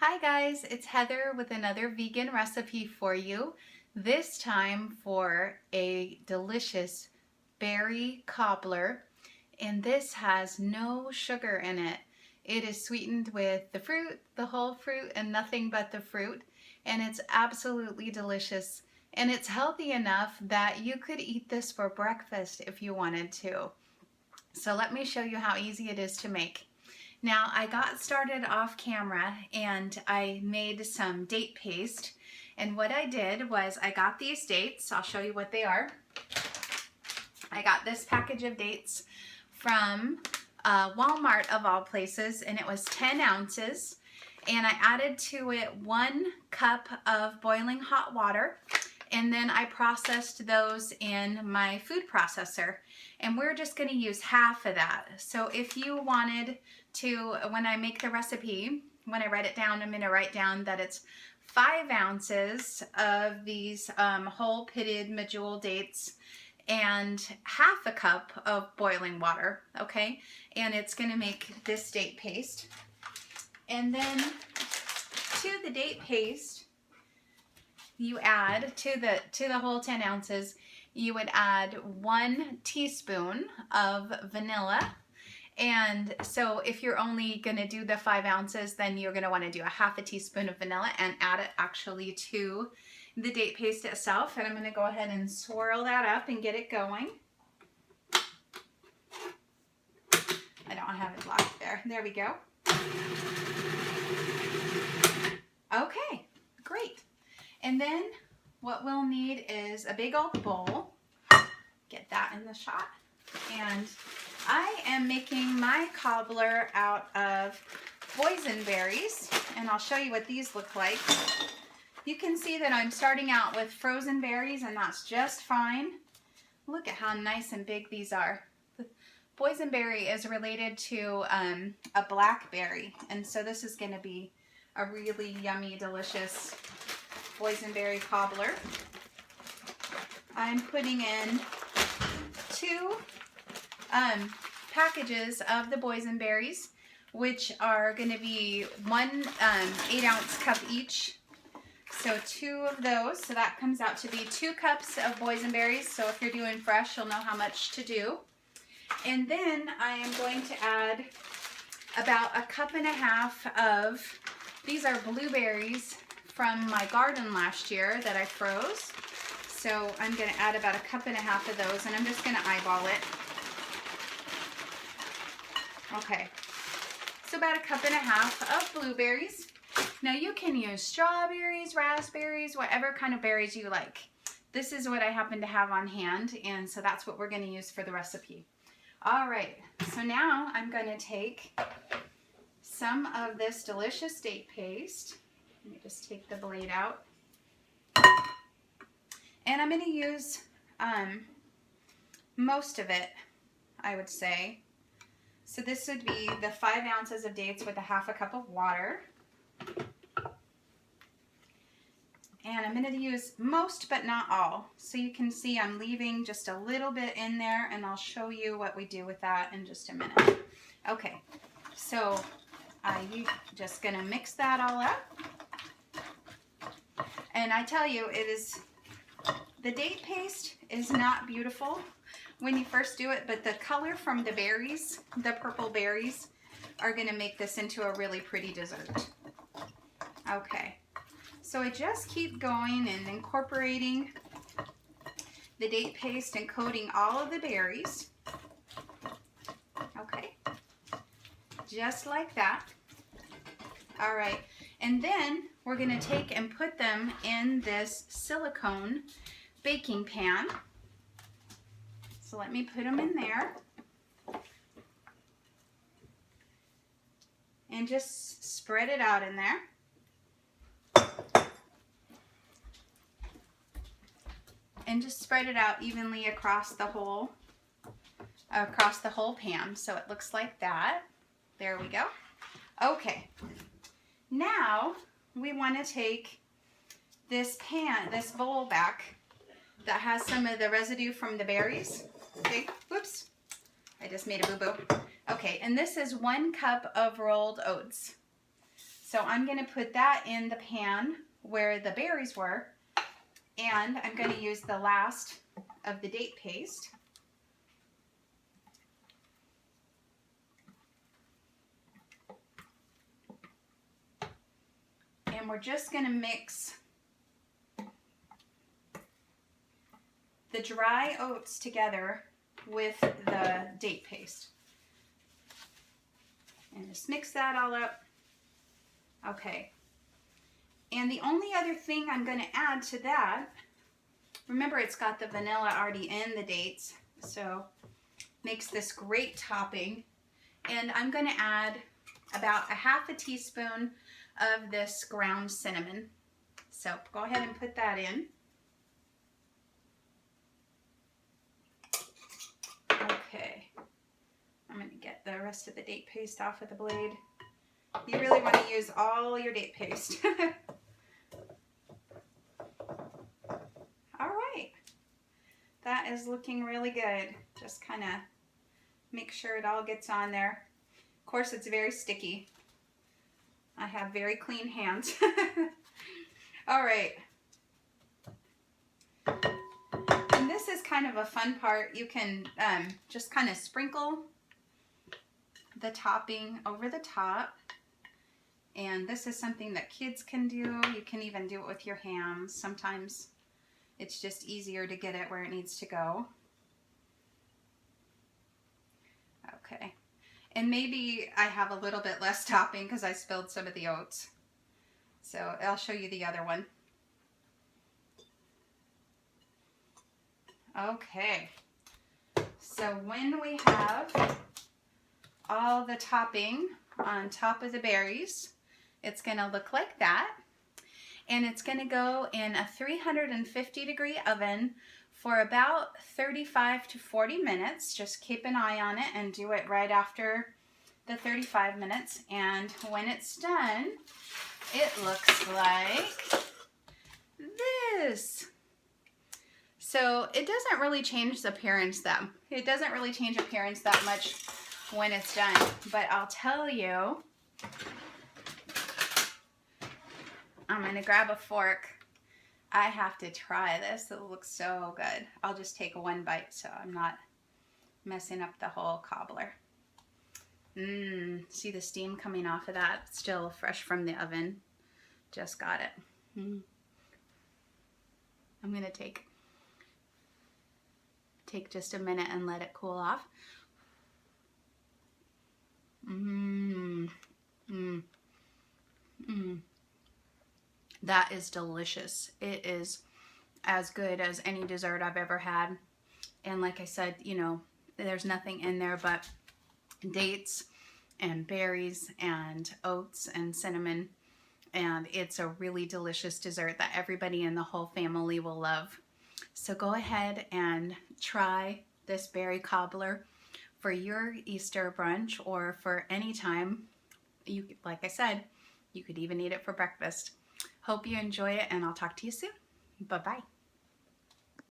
Hi guys, it's Heather with another vegan recipe for you. This time for a delicious berry cobbler, and this has no sugar in it. It is sweetened with the fruit, the whole fruit, and nothing but the fruit, and it's absolutely delicious. And it's healthy enough that you could eat this for breakfast if you wanted to. So let me show you how easy it is to make. Now I got started off camera and I made some date paste, and what I did was I got these dates. I'll show you what they are. I got this package of dates from Walmart of all places, and it was 10 ounces, and I added to it 1 cup of boiling hot water, and then I processed those in my food processor, and we're just going to use half of that. So if you wanted to, when I make the recipe, when I write it down, I'm going to write down that it's 5 ounces of these whole pitted medjool dates and half a cup of boiling water, okay? And it's going to make this date paste. And then to the date paste, you add to the whole 10 ounces, you would add 1 teaspoon of vanilla. And so if you're only going to do the 5 ounces, then you're going to want to do a half a teaspoon of vanilla and add it actually to the date paste itself. And I'm going to go ahead and swirl that up and get it going. I don't have it locked there. There we go. Okay, great. And then what we'll need is a big old bowl. Get that in the shot. And I am making my cobbler out of boysenberries, and I'll show you what these look like. You can see that I'm starting out with frozen berries, and that's just fine. Look at how nice and big these are. The boysenberry is related to a blackberry, and so this is going to be a really yummy, delicious boysenberry cobbler. I'm putting in 2 packages of the boysenberries, which are going to be 1 8-ounce cup each. So 2 of those. So that comes out to be 2 cups of boysenberries. So if you're doing fresh, you'll know how much to do. And then I am going to add about 1.5 cups of, these are blueberries from my garden last year that I froze. So I'm going to add about 1.5 cups of those, and I'm just going to eyeball it. Okay, so about 1.5 cups of blueberries. Now you can use strawberries, raspberries, whatever kind of berries you like. This is what I happen to have on hand, and so that's what we're going to use for the recipe. All right, so now I'm going to take some of this delicious date paste. Let me just take the blade out. And I'm going to use most of it, I would say. So this would be the 5 ounces of dates with 1/2 cup of water. And I'm going to use most but not all. So you can see I'm leaving just a little bit in there, and I'll show you what we do with that in just a minute. Okay, so I'm just going to mix that all up. And I tell you, the date paste is not beautiful when you first do it, but the color from the berries, the purple berries, are going to make this into a really pretty dessert. Okay, so I just keep going and incorporating the date paste and coating all of the berries. Okay, just like that. All right, and then we're going to take and put them in this silicone baking pan. So let me put them in there. And just spread it out in there. And just spread it out evenly across the whole pan. So it looks like that. There we go. Okay. Now we want to take this bowl back that has some of the residue from the berries. Okay, whoops, I just made a boo-boo. Okay, and this is 1 cup of rolled oats. So I'm going to put that in the pan where the berries were, and I'm going to use the last of the date paste. And we're just going to mix the dry oats together with the date paste. And just mix that all up. Okay. And the only other thing I'm going to add to that, remember it's got the vanilla already in the dates, so makes this great topping. And I'm going to add about a half a teaspoon of this ground cinnamon. So go ahead and put that in. Okay. I'm going to get the rest of the date paste off with the blade. You really want to use all your date paste. All right. That is looking really good. Just kind of make sure it all gets on there. Of course, it's very sticky. I have very clean hands. All right. And this is kind of a fun part. You can just kind of sprinkle the topping over the top. And this is something that kids can do. You can even do it with your hands. Sometimes it's just easier to get it where it needs to go. Okay. And maybe I have a little bit less topping because I spilled some of the oats. So I'll show you the other one. Okay. So when we have all the topping on top of the berries, it's going to look like that. And it's going to go in a 350-degree oven for about 35 to 40 minutes. Just keep an eye on it and do it right after the 35 minutes. And when it's done, it looks like this. So it doesn't really change the appearance that much when it's done. But I'll tell you, I'm going to grab a fork. I have to try this. It looks so good. I'll just take one bite so I'm not messing up the whole cobbler. See the steam coming off of that? It's still fresh from the oven. Just got it. I'm going to take just a minute and let it cool off. That is delicious. It is as good as any dessert I've ever had. And like I said, you know, there's nothing in there but dates and berries and oats and cinnamon. And it's a really delicious dessert that everybody in the whole family will love. So go ahead and try this berry cobbler for your Easter brunch or for any time. You, like I said, you could even eat it for breakfast. Hope you enjoy it, and I'll talk to you soon. Bye-bye.